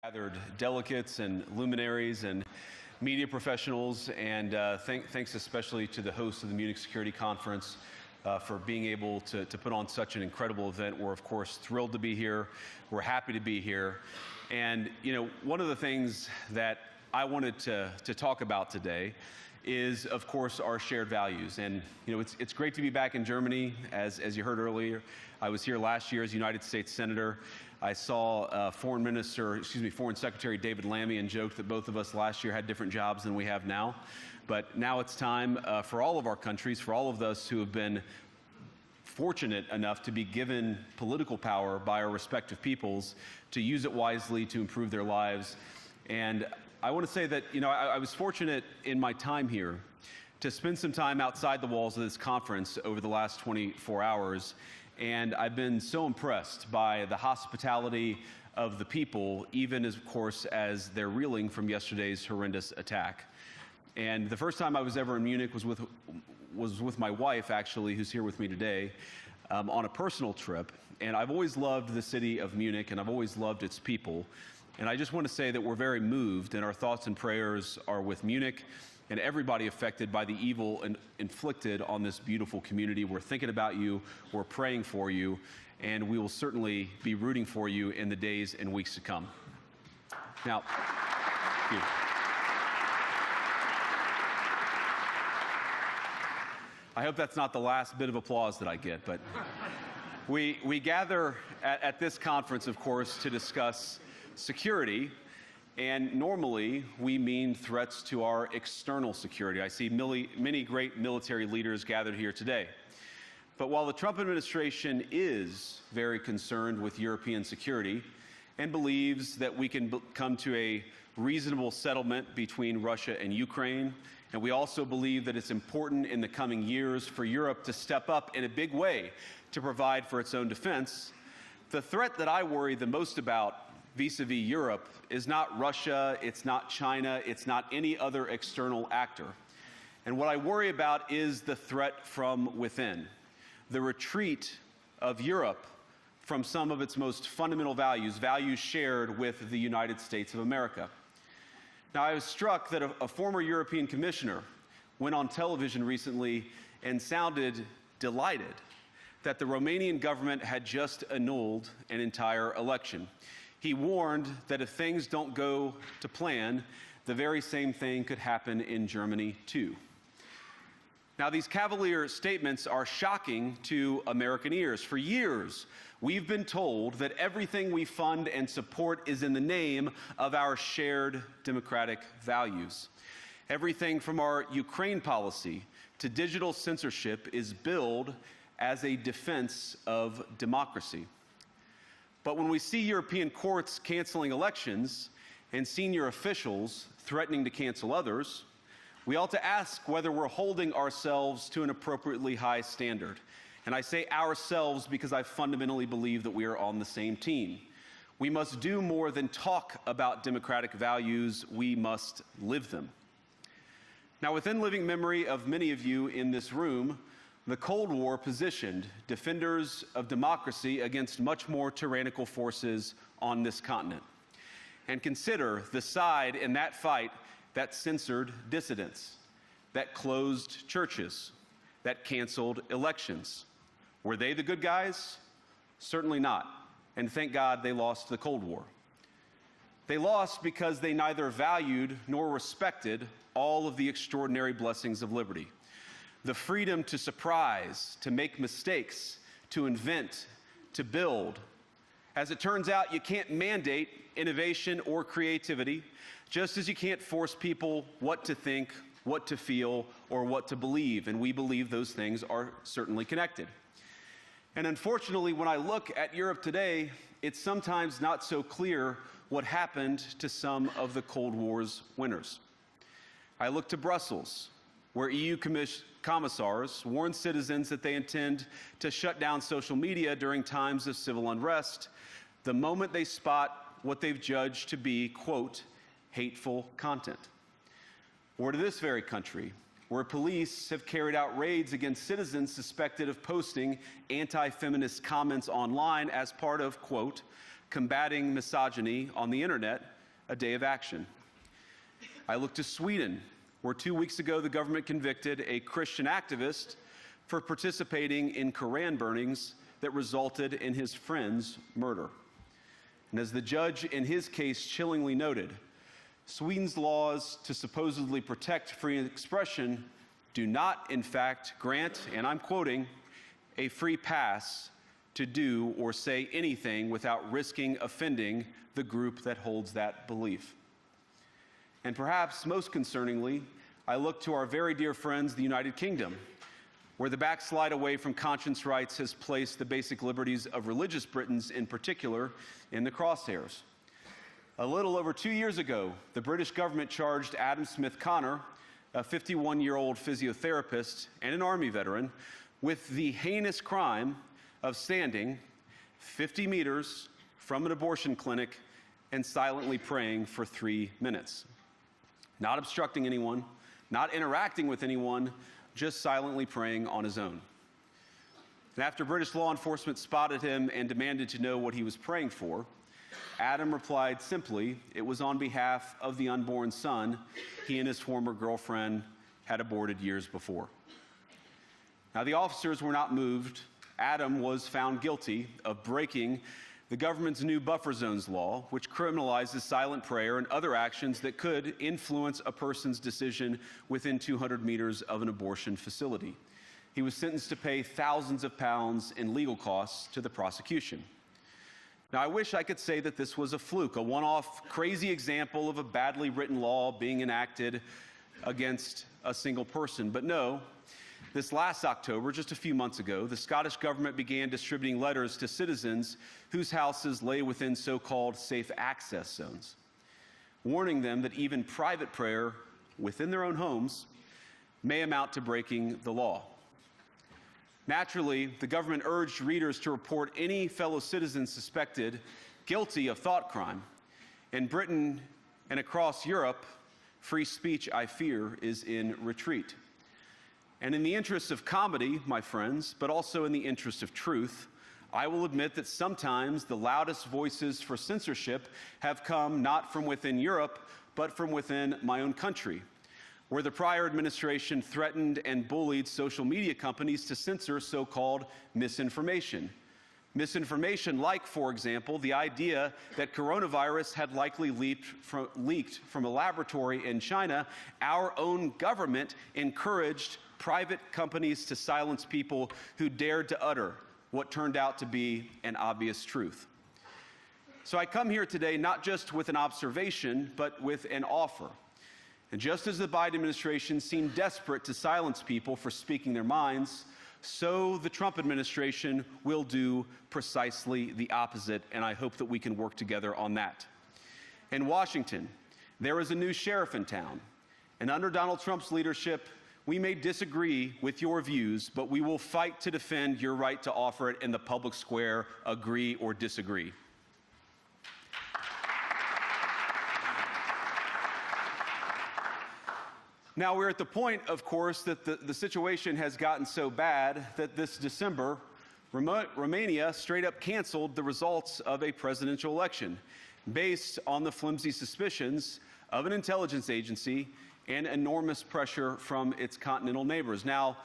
Gathered delegates and luminaries and media professionals, and thanks especially to the host of the Munich Security Conference for being able to put on such an incredible event. We're, of course, thrilled to be here. We're happy to be here. And, you know, one of the things that I wanted to talk about today is, of course, our shared values. And, you know, it's great to be back in Germany. As you heard earlier, I was here last year as United States Senator. I saw Foreign Secretary David Lammy and joked that both of us last year had different jobs than we have now. But now it's time for all of our countries, for all of us who have been fortunate enough to be given political power by our respective peoples, to use it wisely to improve their lives. And I want to say that, you know, I was fortunate in my time here to spend some time outside the walls of this conference over the last 24 hours. And I've been so impressed by the hospitality of the people, even as, of course, as they're reeling from yesterday's horrendous attack. And the first time I was ever in Munich was with my wife, actually, who's here with me today, on a personal trip. And I've always loved the city of Munich, and I've always loved its people. And I just want to say that we're very moved, and our thoughts and prayers are with Munich and everybody affected by the evil inflicted on this beautiful community. We're thinking about you, we're praying for you, and we will certainly be rooting for you in the days and weeks to come. Now, thank you. I hope that's not the last bit of applause that I get, but we gather at this conference, of course, to discuss security. And normally, we mean threats to our external security. I see many great military leaders gathered here today. But while the Trump administration is very concerned with European security and believes that we can come to a reasonable settlement between Russia and Ukraine, and we also believe that it's important in the coming years for Europe to step up in a big way to provide for its own defense, the threat that I worry the most about vis-a-vis Europe is not Russia, it's not China, it's not any other external actor. And what I worry about is the threat from within, the retreat of Europe from some of its most fundamental values, values shared with the United States of America. Now, I was struck that a former European commissioner went on television recently and sounded delighted that the Romanian government had just annulled an entire election. He warned that if things don't go to plan, the very same thing could happen in Germany, too. Now, these cavalier statements are shocking to American ears. For years, we've been told that everything we fund and support is in the name of our shared democratic values. Everything from our Ukraine policy to digital censorship is billed as a defense of democracy. But when we see European courts canceling elections and senior officials threatening to cancel others, we ought to ask whether we're holding ourselves to an appropriately high standard. And I say ourselves because I fundamentally believe that we are on the same team. We must do more than talk about democratic values, we must live them. Now, within living memory of many of you in this room, the Cold War positioned defenders of democracy against much more tyrannical forces on this continent. And consider the side in that fight that censored dissidents, that closed churches, that canceled elections. Were they the good guys? Certainly not. And thank God they lost the Cold War. They lost because they neither valued nor respected all of the extraordinary blessings of liberty. The freedom to surprise, to make mistakes, to invent, to build. As it turns out, you can't mandate innovation or creativity, just as you can't force people what to think, what to feel, or what to believe. And we believe those things are certainly connected. And unfortunately, when I look at Europe today, it's sometimes not so clear what happened to some of the Cold War's winners. I look to Brussels, where EU commissars warn citizens that they intend to shut down social media during times of civil unrest the moment they spot what they've judged to be, quote, hateful content. Or to this very country, where police have carried out raids against citizens suspected of posting anti-feminist comments online as part of, quote, Combating Misogyny on the Internet, a Day of Action. I look to Sweden, where 2 weeks ago the government convicted a Christian activist for participating in Koran burnings that resulted in his friend's murder. And as the judge in his case chillingly noted, Sweden's laws to supposedly protect free expression do not, in fact, grant, and I'm quoting, a free pass to do or say anything without risking offending the group that holds that belief. And perhaps most concerningly, I look to our very dear friends, the United Kingdom, where the backslide away from conscience rights has placed the basic liberties of religious Britons in particular in the crosshairs. A little over 2 years ago, the British government charged Adam Smith Connor, a 51-year-old physiotherapist and an Army veteran, with the heinous crime of standing 50 meters from an abortion clinic and silently praying for 3 minutes. Not obstructing anyone, not interacting with anyone, just silently praying on his own. And after British law enforcement spotted him and demanded to know what he was praying for, Adam replied simply, it was on behalf of the unborn son he and his former girlfriend had aborted years before. Now, the officers were not moved. Adam was found guilty of breaking the government's new buffer zones law, which criminalizes silent prayer and other actions that could influence a person's decision within 200 meters of an abortion facility. He was sentenced to pay thousands of pounds in legal costs to the prosecution. Now, I wish I could say that this was a fluke, a one-off crazy example of a badly written law being enacted against a single person, but no. This last October, just a few months ago, the Scottish government began distributing letters to citizens whose houses lay within so-called safe access zones, warning them that even private prayer within their own homes may amount to breaking the law. Naturally, the government urged readers to report any fellow citizens suspected guilty of thought crime. In Britain and across Europe, free speech, I fear, is in retreat. And in the interest of comedy, my friends, but also in the interest of truth, I will admit that sometimes the loudest voices for censorship have come not from within Europe, but from within my own country, where the prior administration threatened and bullied social media companies to censor so-called misinformation. Misinformation like, for example, the idea that coronavirus had likely leaked from a laboratory in China. Our own government encouraged private companies to silence people who dared to utter what turned out to be an obvious truth. So I come here today not just with an observation, but with an offer. And just as the Biden administration seemed desperate to silence people for speaking their minds, so the Trump administration will do precisely the opposite, and I hope that we can work together on that. In Washington, there is a new sheriff in town, and under Donald Trump's leadership, we may disagree with your views, but we will fight to defend your right to offer it in the public square, agree or disagree. Now, we're at the point, of course, that the situation has gotten so bad that this December, Romania straight up canceled the results of a presidential election based on the flimsy suspicions of an intelligence agency and enormous pressure from its continental neighbors. Now,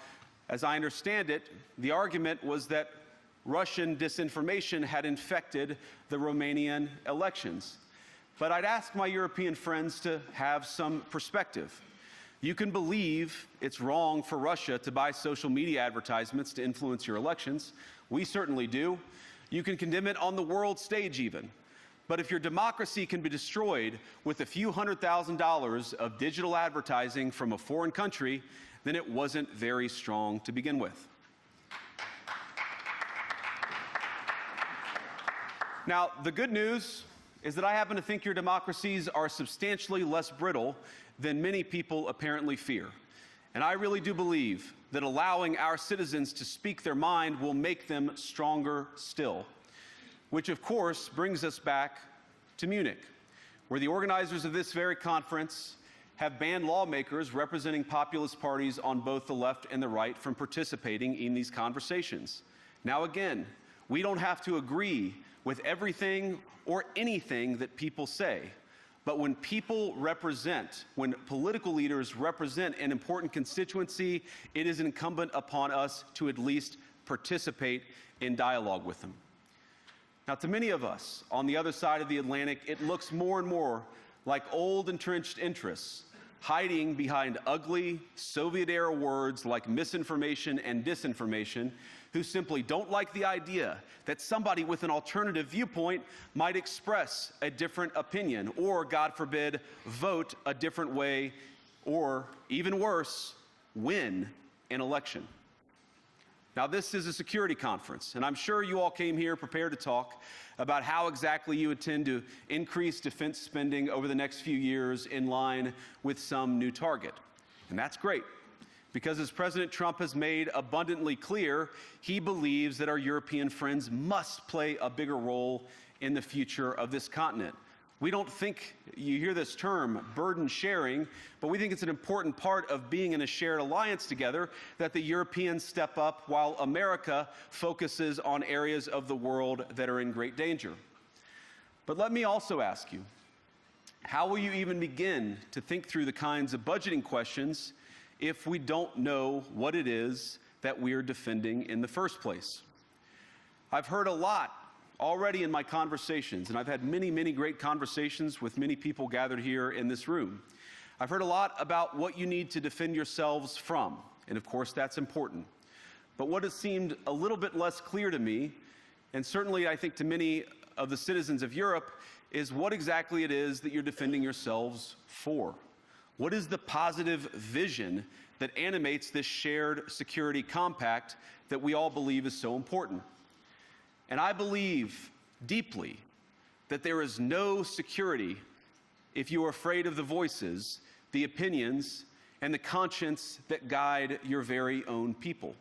as I understand it, the argument was that Russian disinformation had infected the Romanian elections. But I'd ask my European friends to have some perspective. You can believe it's wrong for Russia to buy social media advertisements to influence your elections. We certainly do. You can condemn it on the world stage even. But if your democracy can be destroyed with a few $100,000 of digital advertising from a foreign country, then it wasn't very strong to begin with. Now, the good news is that I happen to think your democracies are substantially less brittle than many people apparently fear. And I really do believe that allowing our citizens to speak their mind will make them stronger still. Which, of course, brings us back to Munich, where the organizers of this very conference have banned lawmakers representing populist parties on both the left and the right from participating in these conversations. Now, again, we don't have to agree with everything or anything that people say. But when when political leaders represent an important constituency, it is incumbent upon us to at least participate in dialogue with them. Now, to many of us on the other side of the Atlantic, it looks more and more like old entrenched interests hiding behind ugly Soviet-era words like misinformation and disinformation, who simply don't like the idea that somebody with an alternative viewpoint might express a different opinion or, God forbid, vote a different way or, even worse, win an election. Now, this is a security conference, and I'm sure you all came here prepared to talk about how exactly you intend to increase defense spending over the next few years in line with some new target. And that's great, because as President Trump has made abundantly clear, he believes that our European friends must play a bigger role in the future of this continent. We don't think, you hear this term, burden sharing, but we think it's an important part of being in a shared alliance together that the Europeans step up while America focuses on areas of the world that are in great danger. But let me also ask you, how will you even begin to think through the kinds of budgeting questions if we don't know what it is that we're defending in the first place? I've heard a lot already in my conversations, and I've had many, many great conversations with many people gathered here in this room. I've heard a lot about what you need to defend yourselves from, and of course that's important. But what has seemed a little bit less clear to me, and certainly I think to many of the citizens of Europe, is what exactly it is that you're defending yourselves for. What is the positive vision that animates this shared security compact that we all believe is so important? And I believe deeply that there is no security if you are afraid of the voices, the opinions, and the conscience that guide your very own people.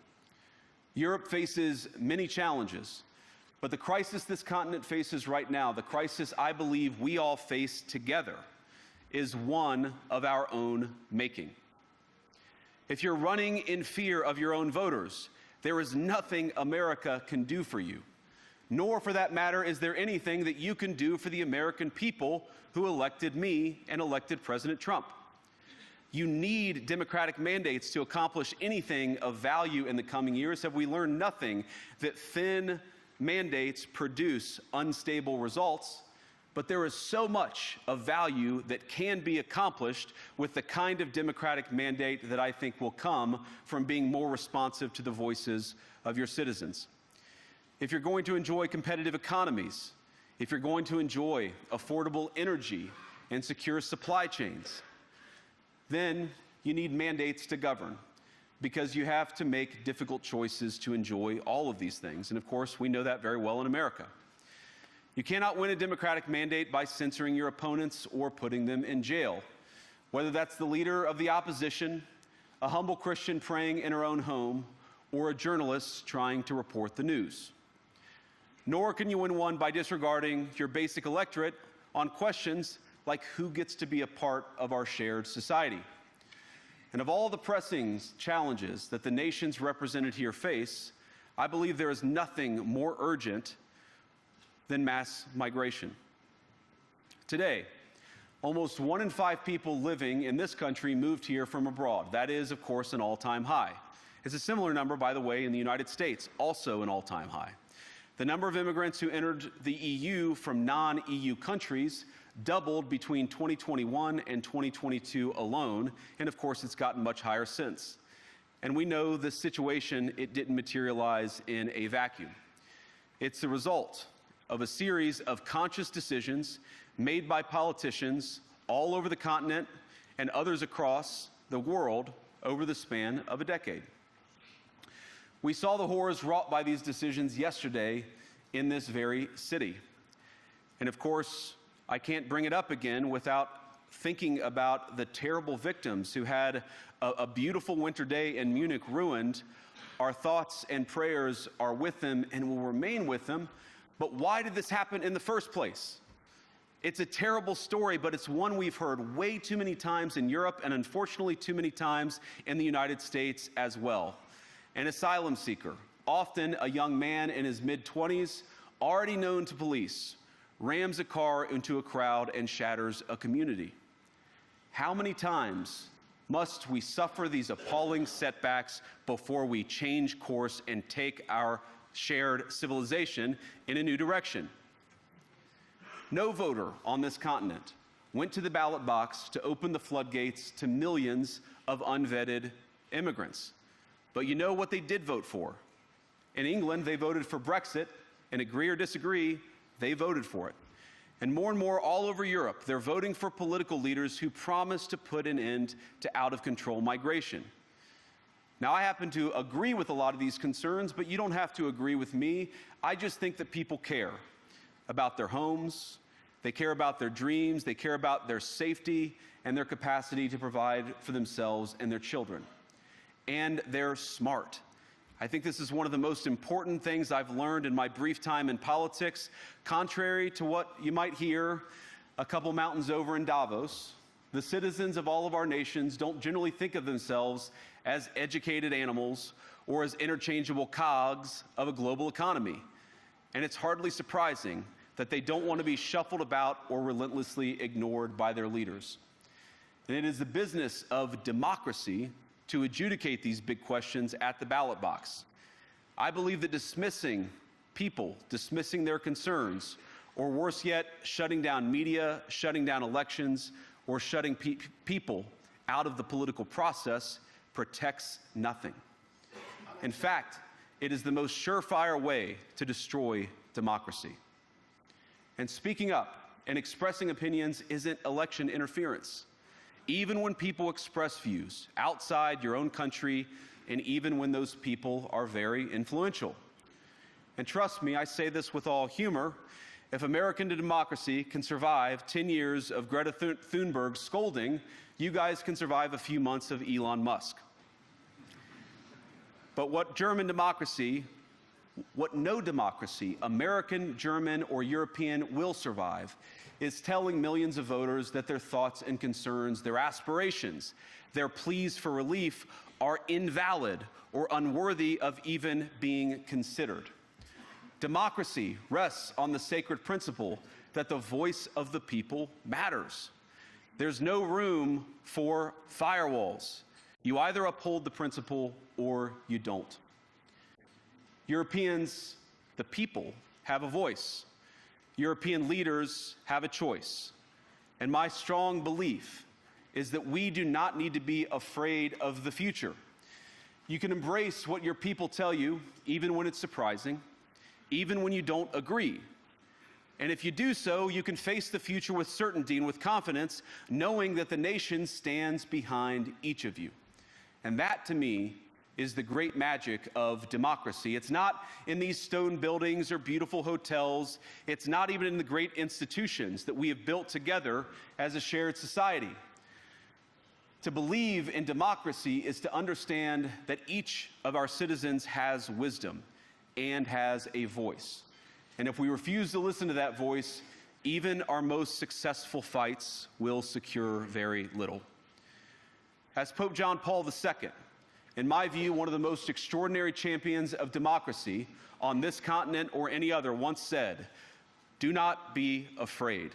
Europe faces many challenges, but the crisis this continent faces right now, the crisis I believe we all face together, is one of our own making. If you're running in fear of your own voters, there is nothing America can do for you. Nor, for that matter, is there anything that you can do for the American people who elected me and elected President Trump. You need democratic mandates to accomplish anything of value in the coming years. Have we learned nothing that thin mandates produce unstable results? But there is so much of value that can be accomplished with the kind of democratic mandate that I think will come from being more responsive to the voices of your citizens. If you're going to enjoy competitive economies, if you're going to enjoy affordable energy and secure supply chains, then you need mandates to govern, because you have to make difficult choices to enjoy all of these things. And of course, we know that very well in America. You cannot win a democratic mandate by censoring your opponents or putting them in jail, whether that's the leader of the opposition, a humble Christian praying in her own home, or a journalist trying to report the news. Nor can you win one by disregarding your basic electorate on questions like who gets to be a part of our shared society. And of all the pressing challenges that the nations represented here face, I believe there is nothing more urgent than mass migration. Today, almost 1 in 5 people living in this country moved here from abroad. That is, of course, an all-time high. It's a similar number, by the way, in the United States, also an all-time high. The number of immigrants who entered the EU from non-EU countries doubled between 2021 and 2022 alone, and of course it's gotten much higher since. And we know this situation, it didn't materialize in a vacuum. It's the result of a series of conscious decisions made by politicians all over the continent and others across the world over the span of a decade. We saw the horrors wrought by these decisions yesterday in this very city. And of course, I can't bring it up again without thinking about the terrible victims who had a beautiful winter day in Munich ruined. Our thoughts and prayers are with them and will remain with them. But why did this happen in the first place? It's a terrible story, but it's one we've heard way too many times in Europe and unfortunately too many times in the United States as well. An asylum seeker, often a young man in his mid-20s, already known to police, rams a car into a crowd and shatters a community. How many times must we suffer these appalling setbacks before we change course and take our shared civilization in a new direction? No voter on this continent went to the ballot box to open the floodgates to millions of unvetted immigrants. But you know what they did vote for? In England, they voted for Brexit, and agree or disagree, they voted for it. And more all over Europe, they're voting for political leaders who promise to put an end to out-of-control migration. Now, I happen to agree with a lot of these concerns, but you don't have to agree with me. I just think that people care about their homes, they care about their dreams, they care about their safety and their capacity to provide for themselves and their children. And they're smart. I think this is one of the most important things I've learned in my brief time in politics. Contrary to what you might hear a couple mountains over in Davos, the citizens of all of our nations don't generally think of themselves as educated animals or as interchangeable cogs of a global economy. And it's hardly surprising that they don't want to be shuffled about or relentlessly ignored by their leaders. And it is the business of democracy to adjudicate these big questions at the ballot box. I believe that dismissing people, dismissing their concerns, or worse yet, shutting down media, shutting down elections, or shutting people out of the political process protects nothing. In fact, it is the most surefire way to destroy democracy. And speaking up and expressing opinions isn't election interference. Even when people express views outside your own country, and even when those people are very influential. And trust me, I say this with all humor, if American democracy can survive 10 years of Greta Thunberg scolding, you guys can survive a few months of Elon Musk. But what no democracy, American, German, or European, will survive is telling millions of voters that their thoughts and concerns, their aspirations, their pleas for relief are invalid or unworthy of even being considered. Democracy rests on the sacred principle that the voice of the people matters. There's no room for firewalls. You either uphold the principle or you don't. Europeans, the people, have a voice. European leaders have a choice. And my strong belief is that we do not need to be afraid of the future. You can embrace what your people tell you, even when it's surprising, even when you don't agree. And if you do so, you can face the future with certainty and with confidence, knowing that the nation stands behind each of you. And that, to me, is the great magic of democracy. It's not in these stone buildings or beautiful hotels. It's not even in the great institutions that we have built together as a shared society. To believe in democracy is to understand that each of our citizens has wisdom and has a voice. And if we refuse to listen to that voice, even our most successful fights will secure very little. As Pope John Paul II, in my view, one of the most extraordinary champions of democracy on this continent or any other, once said, "Do not be afraid."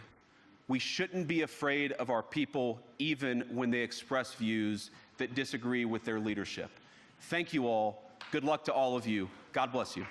We shouldn't be afraid of our people, even when they express views that disagree with their leadership. Thank you all. Good luck to all of you. God bless you.